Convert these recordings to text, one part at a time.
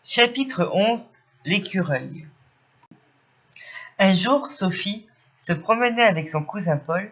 Chapitre 11. L'écureuil. Un jour, Sophie se promenait avec son cousin Paul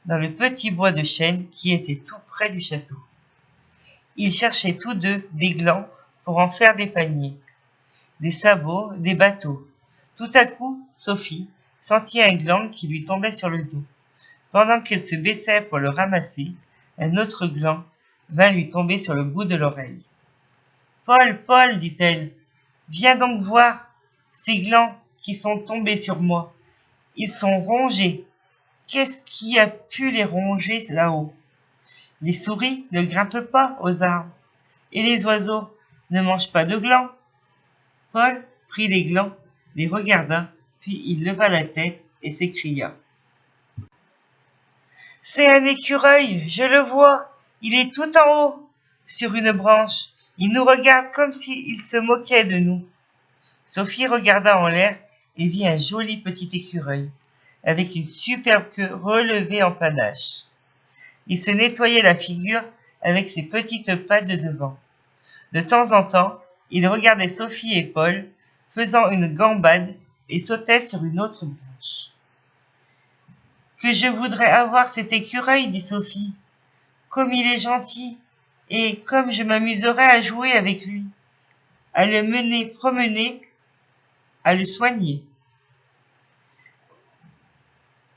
dans le petit bois de chêne qui était tout près du château. Ils cherchaient tous deux des glands pour en faire des paniers, des sabots, des bateaux. Tout à coup, Sophie sentit un gland qui lui tombait sur le dos. Pendant qu'elle se baissait pour le ramasser, un autre gland vint lui tomber sur le bout de l'oreille. « Paul, Paul, dit-elle, viens donc voir ces glands qui sont tombés sur moi. Ils sont rongés. Qu'est-ce qui a pu les ronger là-haut? Les souris ne grimpent pas aux arbres, et les oiseaux ne mangent pas de glands. » Paul prit les glands, les regarda, puis il leva la tête et s'écria. « C'est un écureuil, je le vois, il est tout en haut, sur une branche. Il nous regarde comme s'il se moquait de nous. » Sophie regarda en l'air et vit un joli petit écureuil, avec une superbe queue relevée en panache. Il se nettoyait la figure avec ses petites pattes de devant. De temps en temps, il regardait Sophie et Paul, faisant une gambade, et sautait sur une autre branche. « Que je voudrais avoir cet écureuil, dit Sophie. Comme il est gentil, et comme je m'amuserais à jouer avec lui, à le mener promener, à le soigner.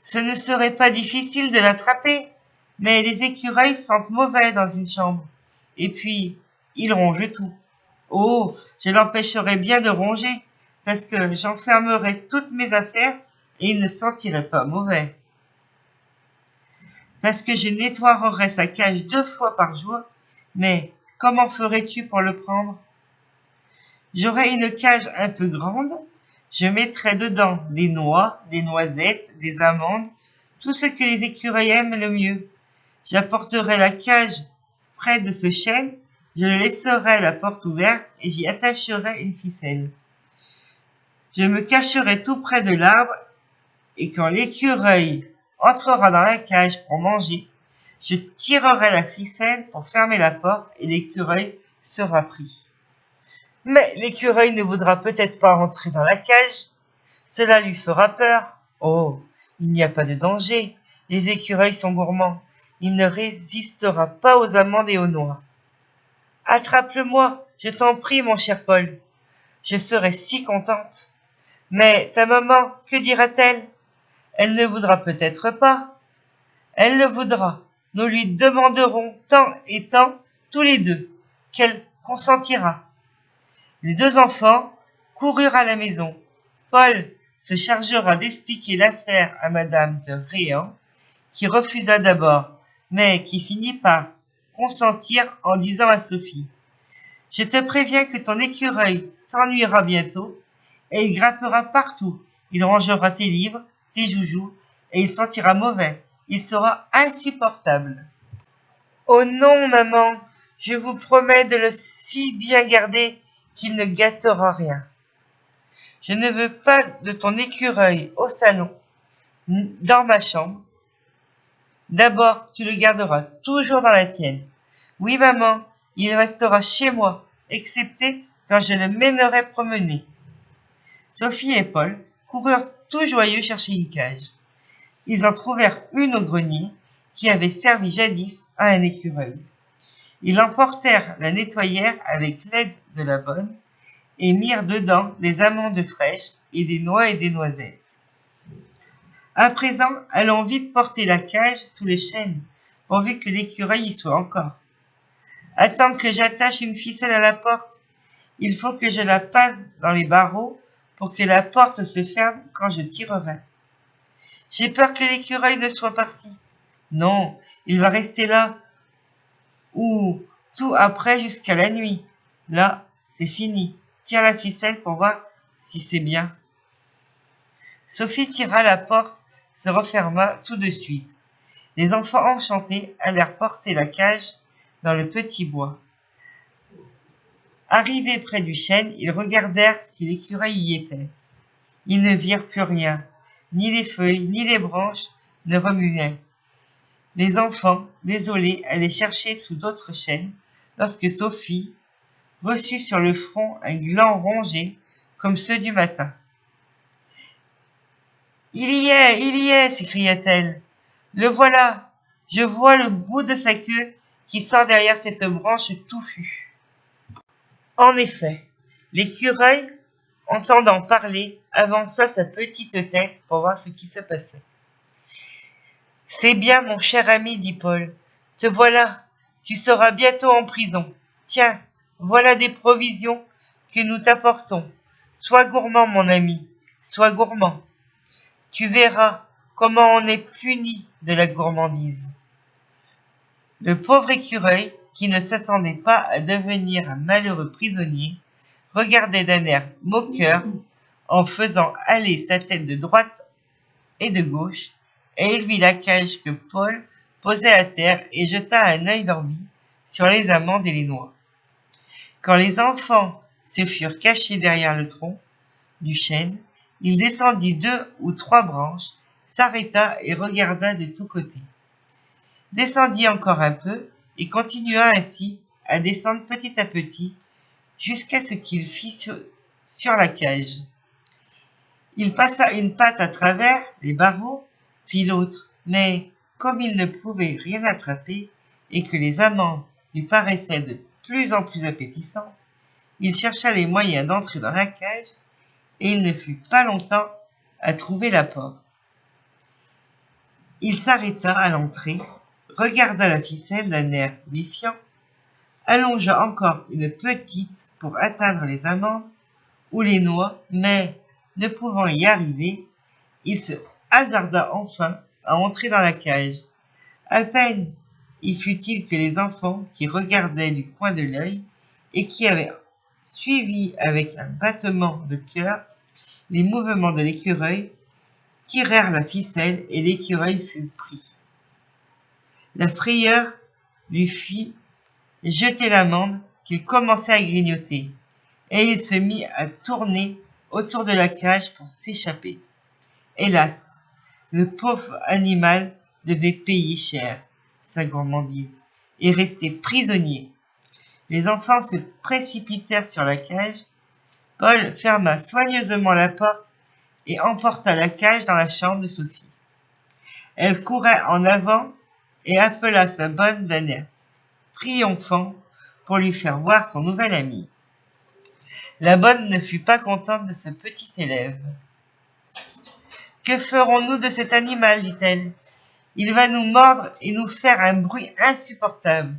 Ce ne serait pas difficile de l'attraper, mais les écureuils sentent mauvais dans une chambre, et puis ils rongent tout. Oh, je l'empêcherais bien de ronger, parce que j'enfermerais toutes mes affaires et il ne sentirait pas mauvais. Parce que je nettoierais sa cage 2 fois par jour, mais comment ferais-tu pour le prendre? J'aurais une cage un peu grande, je mettrais dedans des noix, des noisettes, des amandes, tout ce que les écureuils aiment le mieux. J'apporterais la cage près de ce chêne, je laisserai la porte ouverte et j'y attacherai une ficelle. Je me cacherai tout près de l'arbre et quand l'écureuil entrera dans la cage pour manger, je tirerai la ficelle pour fermer la porte et l'écureuil sera pris. Mais l'écureuil ne voudra peut-être pas entrer dans la cage. Cela lui fera peur. Oh, il n'y a pas de danger. Les écureuils sont gourmands. Il ne résistera pas aux amandes et aux noix. Attrape-le-moi, je t'en prie, mon cher Paul. Je serai si contente. Mais ta maman, que dira-t-elle? Elle ne voudra peut-être pas. Elle le voudra. Nous lui demanderons tant et tant, tous les deux, qu'elle consentira. Les 2 enfants coururent à la maison. Paul se chargera d'expliquer l'affaire à madame de Réan, qui refusa d'abord, mais qui finit par consentir en disant à Sophie: « Je te préviens que ton écureuil t'ennuiera bientôt, et il grimpera partout. Il rongera tes livres, tes joujoux, et il sentira mauvais. Il sera insupportable. »« Oh non, maman, je vous promets de le si bien garder qu'il ne gâtera rien. Je ne veux pas de ton écureuil au salon, dans ma chambre. D'abord, tu le garderas toujours dans la tienne. Oui, maman, il restera chez moi, excepté quand je le mènerai promener. » Sophie et Paul coururent tout joyeux chercher une cage. Ils en trouvèrent une au grenier qui avait servi jadis à un écureuil. Ils l'emportèrent, la nettoyèrent avec l'aide de la bonne et mirent dedans des amandes fraîches et des noix et des noisettes. À présent, allons vite porter la cage sous les chênes, pourvu que l'écureuil y soit encore. Attends que j'attache une ficelle à la porte. Il faut que je la passe dans les barreaux pour que la porte se ferme quand je tirerai. J'ai peur que l'écureuil ne soit parti. Non, il va rester là, ou tout après jusqu'à la nuit. Là, c'est fini. Tire la ficelle pour voir si c'est bien. Sophie tira la porte, se referma tout de suite. Les enfants enchantés allèrent porter la cage dans le petit bois. Arrivés près du chêne, ils regardèrent si l'écureuil y était. Ils ne virent plus rien. Ni les feuilles, ni les branches ne remuaient. Les enfants, désolés, allaient chercher sous d'autres chênes, lorsque Sophie reçut sur le front un gland rongé, comme ceux du matin. « Il y est !» s'écria-t-elle. « Le voilà! Je vois le bout de sa queue qui sort derrière cette branche touffue. » En effet, l'écureuil, entendant parler, avança sa petite tête pour voir ce qui se passait. « C'est bien, mon cher ami, dit Paul. Te voilà, tu seras bientôt en prison. Tiens, voilà des provisions que nous t'apportons. Sois gourmand, mon ami, sois gourmand. Tu verras comment on est puni de la gourmandise. » Le pauvre écureuil, qui ne s'attendait pas à devenir un malheureux prisonnier, regardait d'un air moqueur en faisant aller sa tête de droite et de gauche, et il vit la cage que Paul posait à terre et jeta un œil d'envie sur les amandes et les noix. Quand les enfants se furent cachés derrière le tronc du chêne, il descendit 2 ou 3 branches, s'arrêta et regarda de tous côtés. Descendit encore un peu et continua ainsi à descendre petit à petit jusqu'à ce qu'il fît sur la cage. Il passa une patte à travers les barreaux, puis l'autre, mais comme il ne pouvait rien attraper et que les amandes lui paraissaient de plus en plus appétissantes, il chercha les moyens d'entrer dans la cage et il ne fut pas longtemps à trouver la porte. Il s'arrêta à l'entrée, regarda la ficelle d'un air méfiant, allongea encore une petite pour atteindre les amandes ou les noix, mais, ne pouvant y arriver, il se hasarda enfin à entrer dans la cage. À peine y fut-il que les enfants, qui regardaient du coin de l'œil et qui avaient suivi avec un battement de cœur les mouvements de l'écureuil, tirèrent la ficelle et l'écureuil fut pris. La frayeur lui fit jeter l'amande qu'il commençait à grignoter, et il se mit à tourner autour de la cage pour s'échapper. Hélas, le pauvre animal devait payer cher sa gourmandise et rester prisonnier. Les enfants se précipitèrent sur la cage. Paul ferma soigneusement la porte et emporta la cage dans la chambre de Sophie. Elle courait en avant et appela sa bonne d'un air triomphant pour lui faire voir son nouvel ami. La bonne ne fut pas contente de ce petit élève. « Que ferons-nous de cet animal » dit-elle. « Il va nous mordre et nous faire un bruit insupportable.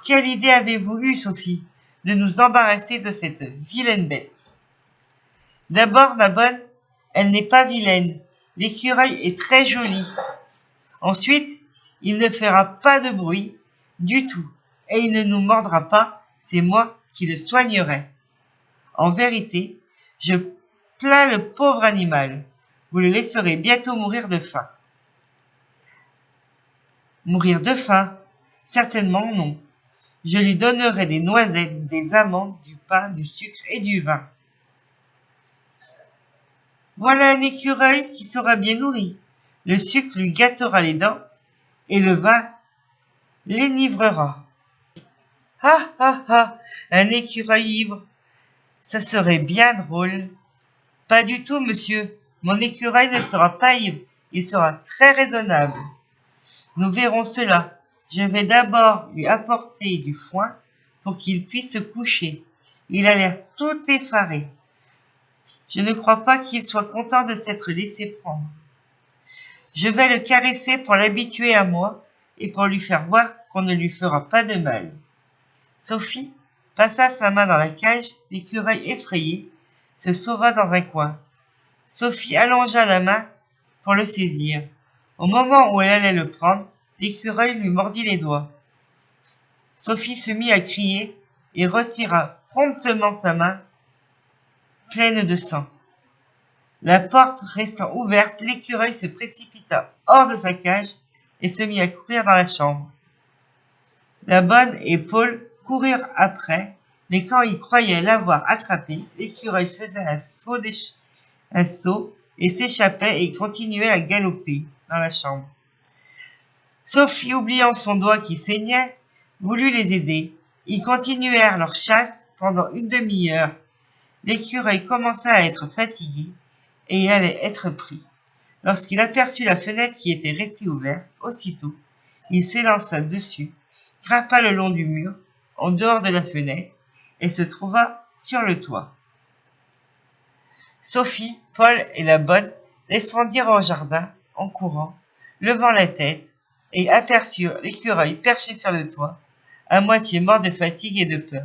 Quelle idée avez-vous eue, Sophie, de nous embarrasser de cette vilaine bête ? » D'abord, ma bonne, elle n'est pas vilaine. L'écureuil est très joli. Ensuite, il ne fera pas de bruit du tout et il ne nous mordra pas, c'est moi qui le soignerai. En vérité, je plains le pauvre animal. Vous le laisserez bientôt mourir de faim. Mourir de faim? Certainement non. Je lui donnerai des noisettes, des amandes, du pain, du sucre et du vin. Voilà un écureuil qui sera bien nourri. Le sucre lui gâtera les dents et le vin l'énivrera. Ah ah ah, un écureuil ivre, ça serait bien drôle. Pas du tout, monsieur. Mon écureuil ne sera pas ivre, il sera très raisonnable. Nous verrons cela. Je vais d'abord lui apporter du foin pour qu'il puisse se coucher. Il a l'air tout effaré. Je ne crois pas qu'il soit content de s'être laissé prendre. Je vais le caresser pour l'habituer à moi et pour lui faire voir qu'on ne lui fera pas de mal. Sophie passa sa main dans la cage, l'écureuil effrayé se sauva dans un coin. Sophie allongea la main pour le saisir. Au moment où elle allait le prendre, l'écureuil lui mordit les doigts. Sophie se mit à crier et retira promptement sa main pleine de sang. La porte restant ouverte, l'écureuil se précipita hors de sa cage et se mit à courir dans la chambre. La bonne et Paul coururent après, mais quand ils croyaient l'avoir attrapé, l'écureuil faisait un saut et s'échappait et continuait à galoper dans la chambre. Sophie, oubliant son doigt qui saignait, voulut les aider. Ils continuèrent leur chasse pendant une demi-heure, l'écureuil commença à être fatigué et allait être pris. Lorsqu'il aperçut la fenêtre qui était restée ouverte, aussitôt, il s'élança dessus, grimpa le long du mur, en dehors de la fenêtre, et se trouva sur le toit. Sophie, Paul et la bonne descendirent au jardin en courant, levant la tête, et aperçurent l'écureuil perché sur le toit, à moitié mort de fatigue et de peur.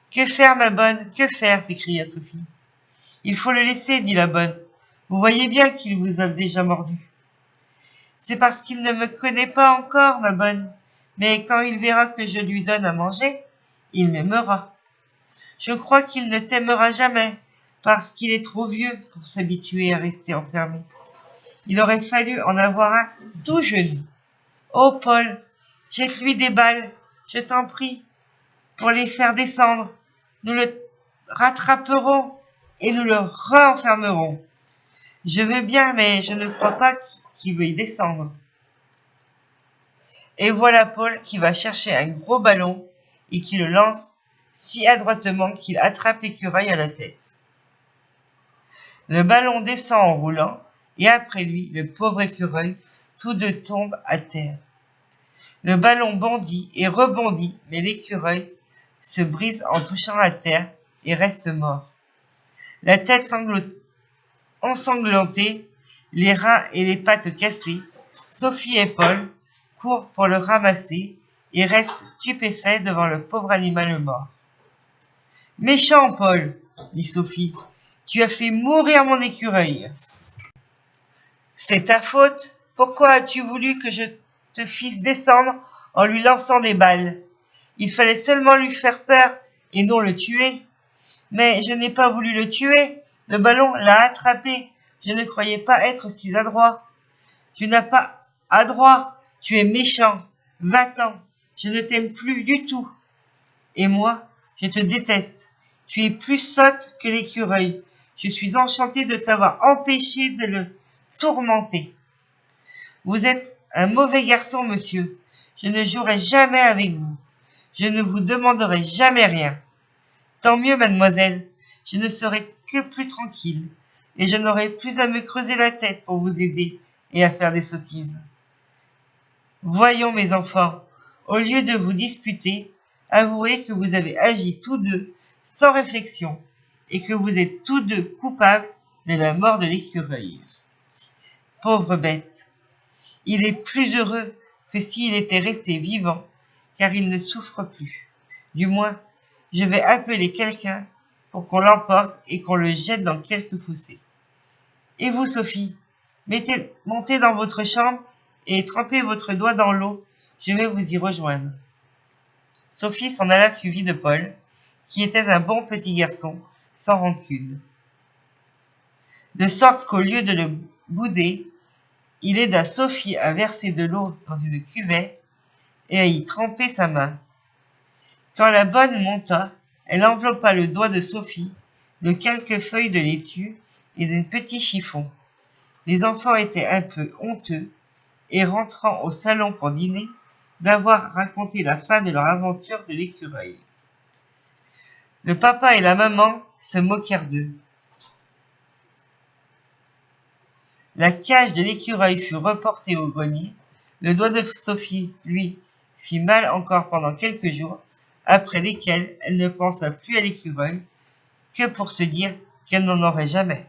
« Que faire, ma bonne, que faire » s'écria Sophie. « Il faut le laisser, dit la bonne. Vous voyez bien qu'il vous a déjà mordu. »« C'est parce qu'il ne me connaît pas encore, ma bonne, mais quand il verra que je lui donne à manger, il m'aimera. Je crois qu'il ne t'aimera jamais, parce qu'il est trop vieux pour s'habituer à rester enfermé. Il aurait fallu en avoir un tout jeune. Oh, Paul, jette-lui des balles, je t'en prie, pour les faire descendre. Nous le rattraperons et nous le renfermerons. Je veux bien, mais je ne crois pas qu'il veuille descendre. » Et voilà Paul qui va chercher un gros ballon et qui le lance si adroitement qu'il attrape l'écureuil à la tête. Le ballon descend en roulant, et après lui, le pauvre écureuil, tous deux tombent à terre. Le ballon bondit et rebondit, mais l'écureuil se brise en touchant la terre et reste mort. La tête ensanglantée, les reins et les pattes cassées, Sophie et Paul courent pour le ramasser et restent stupéfaits devant le pauvre animal mort. « Méchant, Paul, dit Sophie, tu as fait mourir mon écureuil. C'est ta faute. Pourquoi as-tu voulu que je te fisse descendre en lui lançant des balles? Il fallait seulement lui faire peur et non le tuer. Mais je n'ai pas voulu le tuer. Le ballon l'a attrapé. Je ne croyais pas être si adroit. Tu n'as pas adroit. Tu es méchant. Va-t'en. Je ne t'aime plus du tout. Et moi, je te déteste. Tu es plus sotte que l'écureuil. Je suis enchantée de t'avoir empêché de le tourmenter. Vous êtes un mauvais garçon, monsieur. Je ne jouerai jamais avec vous. Je ne vous demanderai jamais rien. Tant mieux, mademoiselle. Je ne serai que plus tranquille. Et je n'aurai plus à me creuser la tête pour vous aider et à faire des sottises. Voyons, mes enfants, au lieu de vous disputer, avouez que vous avez agi tous deux sans réflexion et que vous êtes tous deux coupables de la mort de l'écureuil. Pauvre bête, il est plus heureux que s'il était resté vivant, car il ne souffre plus. Du moins, je vais appeler quelqu'un pour qu'on l'emporte et qu'on le jette dans quelque fossé. Et vous, Sophie, montez dans votre chambre et trempez votre doigt dans l'eau, je vais vous y rejoindre. Sophie s'en alla suivie de Paul, qui était un bon petit garçon, sans rancune. De sorte qu'au lieu de le bouder, il aida Sophie à verser de l'eau dans une cuvette et à y tremper sa main. Quand la bonne monta, elle enveloppa le doigt de Sophie de quelques feuilles de laitue et d'un petit chiffon. Les enfants étaient un peu honteux et rentrant au salon pour dîner, d'avoir raconté la fin de leur aventure de l'écureuil. Le papa et la maman se moquèrent d'eux. La cage de l'écureuil fut reportée au grenier. Le doigt de Sophie, lui, fit mal encore pendant quelques jours, après lesquels elle ne pensa plus à l'écureuil que pour se dire qu'elle n'en aurait jamais.